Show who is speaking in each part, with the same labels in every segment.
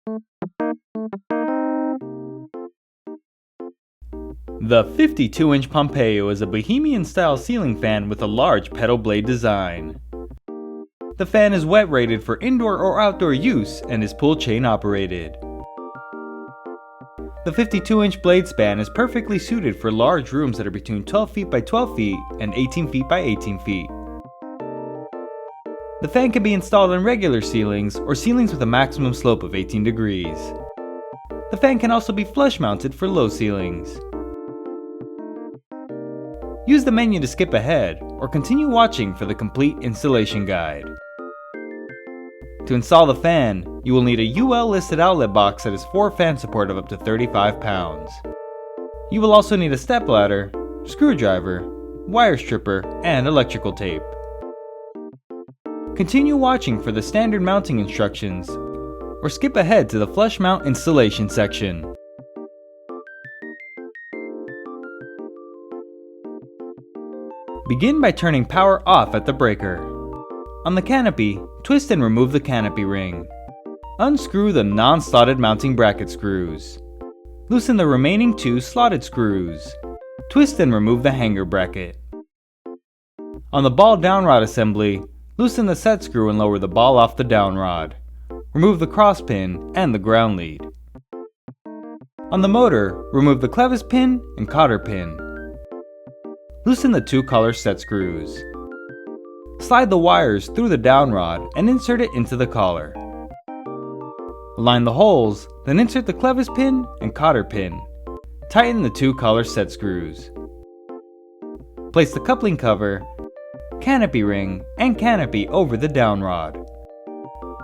Speaker 1: The 52-inch Pompeo is a bohemian-style ceiling fan with a large pedal blade design. The fan is wet rated for indoor or outdoor use and is pull chain operated. The 52-inch blade span is perfectly suited for large rooms that are between 12 feet by 12 feet and 18 feet by 18 feet. The fan can be installed on regular ceilings or ceilings with a maximum slope of 18 degrees. The fan can also be flush mounted for low ceilings. Use the menu to skip ahead or continue watching for the complete installation guide. To install the fan, you will need a UL listed outlet box that has 4 fan support of up to 35 pounds. You will also need a stepladder, screwdriver, wire stripper, and electrical tape. Continue watching for the standard mounting instructions or skip ahead to the flush mount installation section. Begin by turning power off at the breaker. On the canopy, twist and remove the canopy ring. Unscrew the non-slotted mounting bracket screws. Loosen the remaining 2 slotted screws. Twist and remove the hanger bracket. On the ball down rod assembly, loosen the set screw and lower the ball off the down rod. Remove the cross pin and the ground lead. On the motor, remove the clevis pin and cotter pin. Loosen the 2 collar set screws. Slide the wires through the down rod and insert it into the collar. Align the holes, then insert the clevis pin and cotter pin. Tighten the 2 collar set screws. Place the coupling cover, canopy ring, and canopy over the down rod.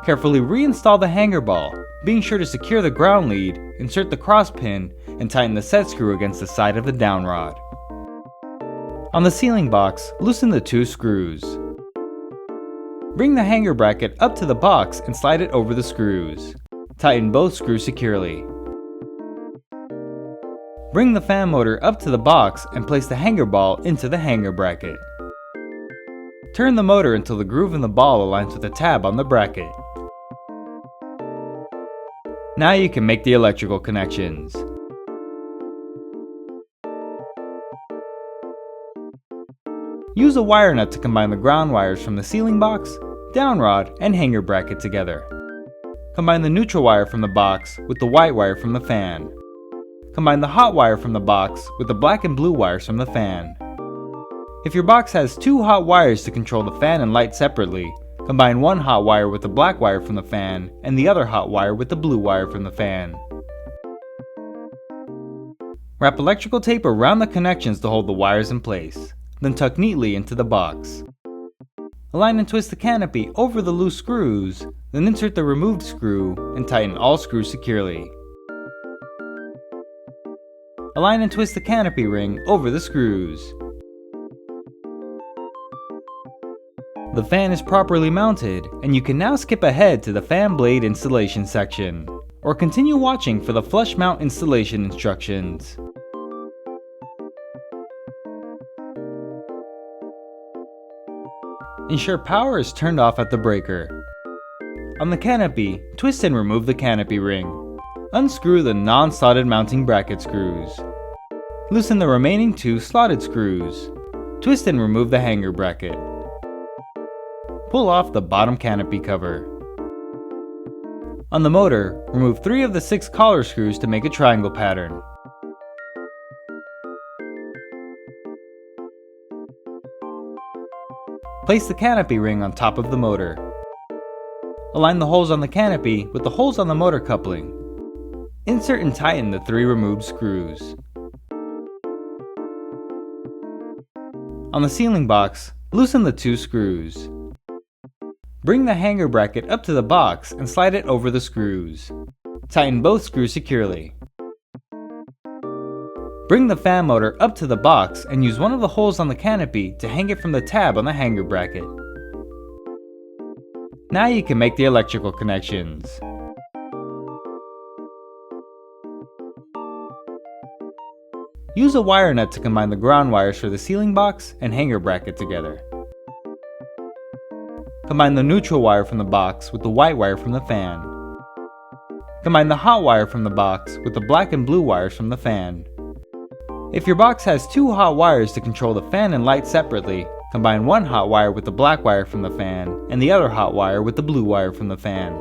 Speaker 1: Carefully reinstall the hanger ball, being sure to secure the ground lead, insert the cross pin, and tighten the set screw against the side of the down rod. On the ceiling box, loosen the 2 screws. Bring the hanger bracket up to the box and slide it over the screws. Tighten both screws securely. Bring the fan motor up to the box and place the hanger ball into the hanger bracket. Turn the motor until the groove in the ball aligns with the tab on the bracket. Now you can make the electrical connections. Use a wire nut to combine the ground wires from the ceiling box, down rod, and hanger bracket together. Combine the neutral wire from the box with the white wire from the fan. Combine the hot wire from the box with the black and blue wires from the fan. If your box has 2 hot wires to control the fan and light separately, combine one hot wire with the black wire from the fan and the other hot wire with the blue wire from the fan. Wrap electrical tape around the connections to hold the wires in place. Then tuck neatly into the box. Align and twist the canopy over the loose screws, then insert the removed screw and tighten all screws securely. Align and twist the canopy ring over the screws. The fan is properly mounted, and you can now skip ahead to the fan blade installation section, or continue watching for the flush mount installation instructions. Ensure power is turned off at the breaker. On the canopy, twist and remove the canopy ring. Unscrew the non-slotted mounting bracket screws. Loosen the remaining 2 slotted screws. Twist and remove the hanger bracket. Pull off the bottom canopy cover. On the motor, remove 3 of the 6 collar screws to make a triangle pattern. Place the canopy ring on top of the motor. Align the holes on the canopy with the holes on the motor coupling. Insert and tighten the 3 removed screws. On the ceiling box, loosen the 2 screws. Bring the hanger bracket up to the box and slide it over the screws. Tighten both screws securely. Bring the fan motor up to the box and use one of the holes on the canopy to hang it from the tab on the hanger bracket. Now you can make the electrical connections. Use a wire nut to combine the ground wires for the ceiling box and hanger bracket together. Combine the neutral wire from the box with the white wire from the fan. Combine the hot wire from the box with the black and blue wires from the fan. If your box has two hot wires to control the fan and light separately, combine one hot wire with the black wire from the fan and the other hot wire with the blue wire from the fan.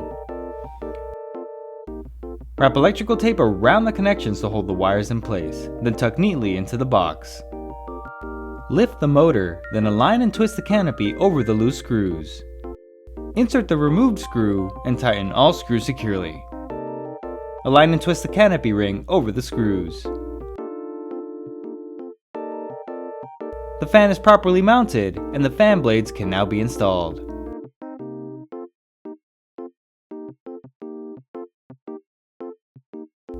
Speaker 1: Wrap electrical tape around the connections to hold the wires in place, then tuck neatly into the box. Lift the motor, then align and twist the canopy over the loose screws. Insert the removed screw and tighten all screws securely. Align and twist the canopy ring over the screws. The fan is properly mounted and the fan blades can now be installed.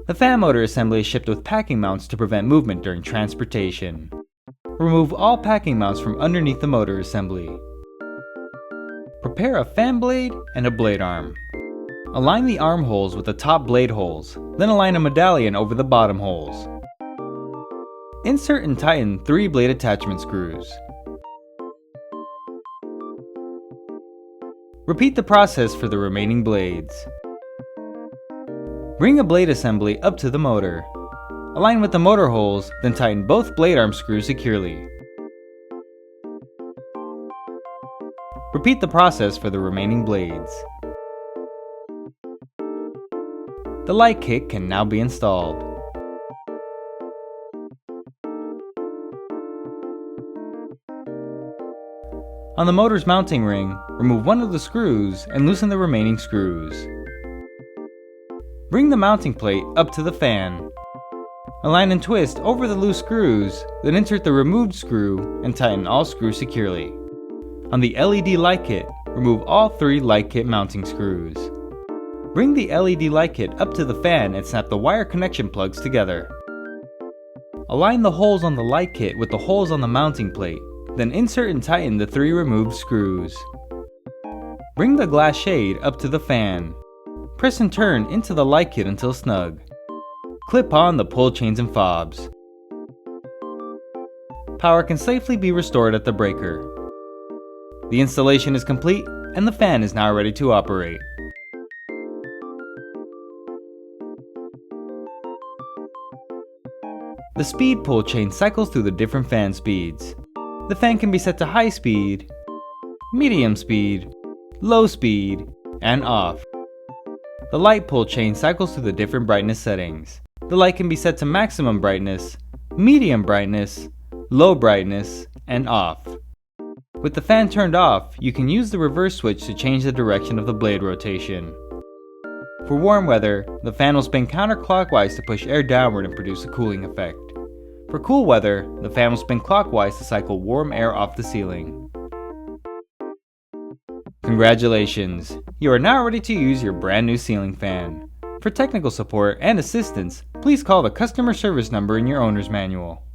Speaker 1: The fan motor assembly is shipped with packing mounts to prevent movement during transportation. Remove all packing mounts from underneath the motor assembly. Prepare a fan blade and a blade arm. Align the arm holes with the top blade holes, then align a medallion over the bottom holes. Insert and tighten 3 blade attachment screws. Repeat the process for the remaining blades. Bring a blade assembly up to the motor. Align with the motor holes, then tighten both blade arm screws securely. Repeat the process for the remaining blades. The light kit can now be installed. On the motor's mounting ring, remove one of the screws and loosen the remaining screws. Bring the mounting plate up to the fan. Align and twist over the loose screws, then insert the removed screw and tighten all screws securely. On the LED light kit, remove all 3 light kit mounting screws. Bring the LED light kit up to the fan and snap the wire connection plugs together. Align the holes on the light kit with the holes on the mounting plate, then insert and tighten the 3 removed screws. Bring the glass shade up to the fan. Press and turn into the light kit until snug. Clip on the pull chains and fobs. Power can safely be restored at the breaker. The installation is complete and the fan is now ready to operate. The speed pull chain cycles through the different fan speeds. The fan can be set to high speed, medium speed, low speed, and off. The light pull chain cycles through the different brightness settings. The light can be set to maximum brightness, medium brightness, low brightness, and off. With the fan turned off, you can use the reverse switch to change the direction of the blade rotation. For warm weather, the fan will spin counterclockwise to push air downward and produce a cooling effect. For cool weather, the fan will spin clockwise to cycle warm air off the ceiling. Congratulations! You are now ready to use your brand new ceiling fan. For technical support and assistance, please call the customer service number in your owner's manual.